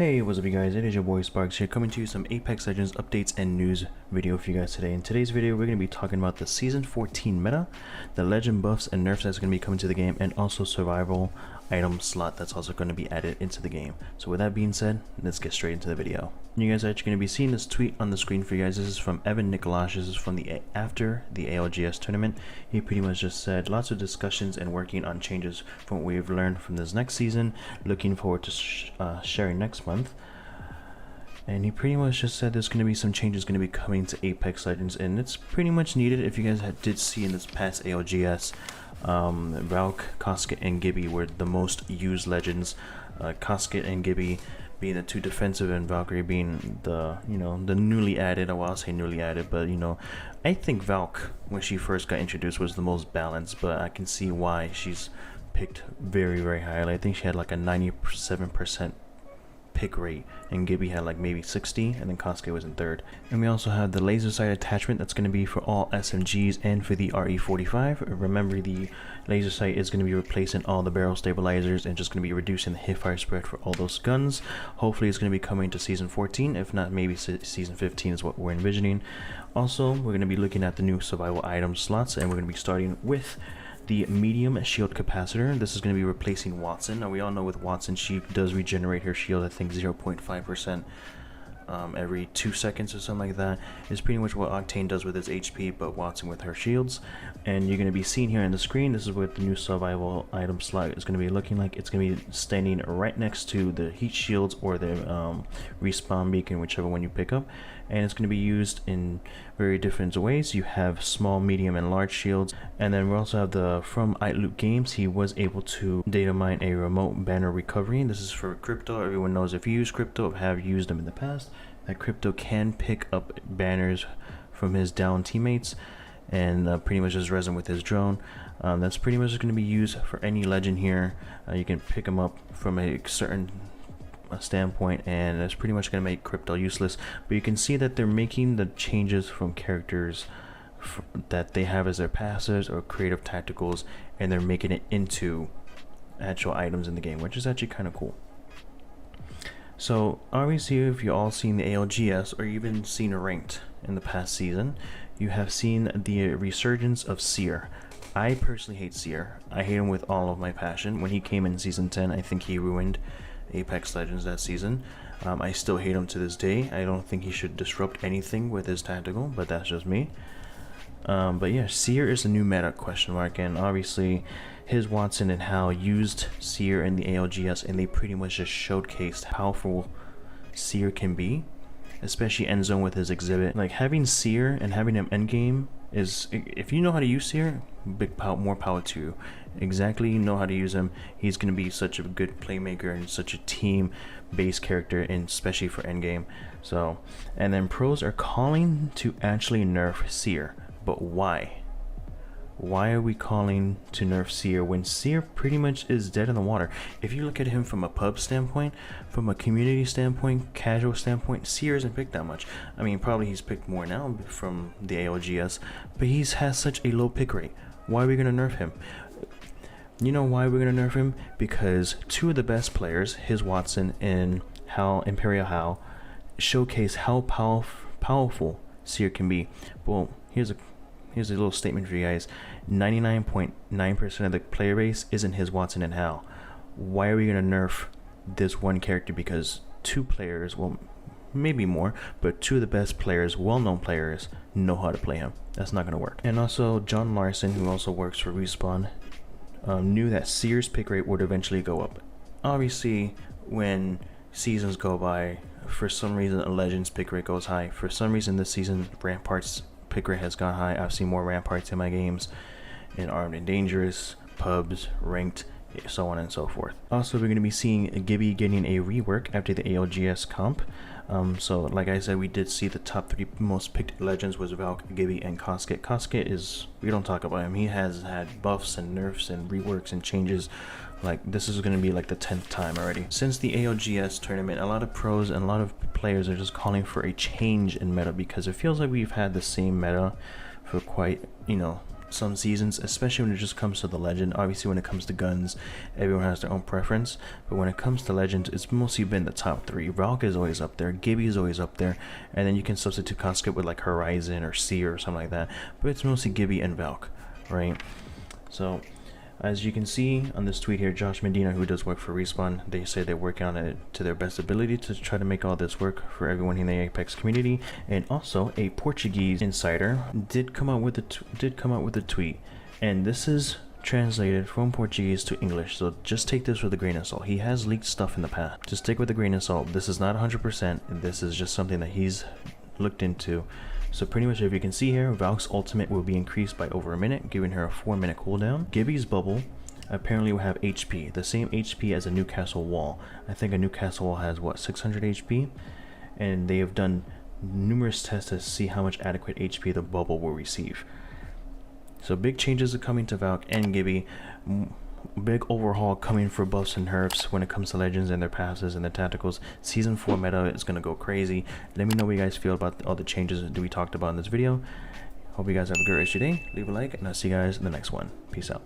Hey, what's up you guys, it is your boy Sparkz here, coming to you some Apex Legends updates and news video for you guys today. In today's video, we're going to be talking about the Season 14 meta, the legend buffs and nerfs that's going to be coming to the game, and also survival item slot that's also going to be added into the game. So with that being said, let's get straight into the video. You guys are actually going to be seeing this tweet on the screen for you guys. This is from Evan Nicolash. This is from after the ALGS tournament. He pretty much just said lots of discussions and working on changes from what we've learned from this next season. Looking forward to sharing next month. And he pretty much just said there's going to be some changes going to be coming to Apex Legends, and it's pretty much needed. If you guys did see in this past ALGS, Valk, Caustic, and Gibby were the most used legends. Caustic and Gibby being the two defensive, and Valkyrie being the the newly added. Well, I'll say newly added, but I think Valk, when she first got introduced, was the most balanced. But I can see why she's picked very highly. I think she had like a 97% pick rate, and Gibby had like maybe 60, and then Caustic was in third. And we also have the laser sight attachment that's going to be for all SMGs and for the RE45. Remember, the laser sight is going to be replacing all the barrel stabilizers and just going to be reducing the hip fire spread for all those guns. Hopefully it's going to be coming to season 14, if not maybe season 15 is what we're envisioning. Also, we're going to be looking at the new survival item slots, and we're going to be starting with the medium shield capacitor. This is going to be replacing Watson. Now we all know with Watson, she does regenerate her shield, I think 0.5% every 2 seconds or something like that. Is pretty much what Octane does with his HP, but Watson with her shields. And you're going to be seeing here on the screen, this is what the new survival item slot is going to be looking like. It's going to be standing right next to the heat shields or the respawn beacon, whichever one you pick up. And it's going to be used in very different ways. You have small, medium, and large shields. And then we also have the from Loot Games. He was able to data mine a remote banner recovery. This is for crypto. Everyone knows if you use crypto, have used them in the past, that crypto can pick up banners from his down teammates and pretty much just resin with his drone. That's pretty much going to be used for any legend here. You can pick them up from a certain standpoint, and that's pretty much going to make crypto useless. But you can see that they're making the changes from characters that they have as their passives or creative tacticals, and they're making it into actual items in the game, which is actually kind of cool. So obviously, if you all seen the ALGS or even seen a ranked in the past season, you have seen the resurgence of Seer. I personally hate Seer. I hate him with all of my passion. When he came in season 10, I think he ruined Apex Legends that season. I still hate him to this day. I don't think he should disrupt anything with his tactical, but that's just me. But yeah, Seer is the new meta question mark, and obviously Hiswattson and Hal used Seer in the ALGS, and they pretty much just showcased how powerful Seer can be, especially end zone with his exhibit. Like, having Seer and having him end game is, if you know how to use Seer, more power to you. Exactly, you know how to use him. He's going to be such a good playmaker and such a team-based character, and especially for endgame. So, and then pros are calling to actually nerf Seer, but why? Why are we calling to nerf Seer when Seer pretty much is dead in the water? If you look at him from a pub standpoint, from a community standpoint, casual standpoint, Seer isn't picked that much. I mean, probably he's picked more now from the ALGS, but he's has such a low pick rate. Why are we going to nerf him? You know why we're going to nerf him? Because two of the best players, Hiswattson and Imperialhal, showcase how powerful Seer can be. Well, here's a little statement for you guys. 99.9% of the player base isn't Hiswattson and Hal. Why are we going to nerf this one character? Because two players, well, maybe more, but two of the best players, well-known players, know how to play him. That's not going to work. And also, John Larson, who also works for Respawn, knew that Seer's pick rate would eventually go up. Obviously, when seasons go by, for some reason a Legend's pick rate goes high. For some reason this season, Rampart's pick rate has gone high. I've seen more Ramparts in my games, in Armed and Dangerous, pubs, ranked, so on and so forth. Also, we're going to be seeing Gibby getting a rework after the ALGS comp. So like I said, we did see the top 3 most picked legends was Valk, Gibby, and Caustic. Caustic is, we don't talk about him. He has had buffs and nerfs and reworks and changes. Like, this is going to be like the 10th time already. Since the ALGS tournament, a lot of pros and a lot of players are just calling for a change in meta, because it feels like we've had the same meta for quite, some seasons, especially when it just comes to the legend. Obviously when it comes to guns, everyone has their own preference, but when it comes to legends, it's mostly been the top three. Valk is always up there, Gibby is always up there, and then you can substitute Caustic with like Horizon or Seer or something like that, but it's mostly Gibby and Valk, right? So as you can see on this tweet here, Josh Medina, who does work for Respawn, they say they're working on it to their best ability to try to make all this work for everyone in the Apex community. And also, a Portuguese insider did come out with a tweet, and this is translated from Portuguese to English, so just take this with a grain of salt. He has leaked stuff in the past. Just take it with a grain of salt. This is not 100%. This is just something that he's looked into. So pretty much, if you can see here, Valk's ultimate will be increased by over a minute, giving her a 4-minute cooldown. Gibby's bubble apparently will have HP, the same HP as a Newcastle wall. I think a Newcastle wall has what, 600 HP, and they have done numerous tests to see how much adequate HP the bubble will receive. So big changes are coming to Valk and Gibby. Big overhaul coming for buffs and nerfs when it comes to legends and their passes and their tacticals. Season 4 meta is gonna go crazy. Let me know what you guys feel about all the changes that we talked about in this video. Hope you guys have a great rest of your day. Leave a like, and I'll see you guys in the next one. Peace out.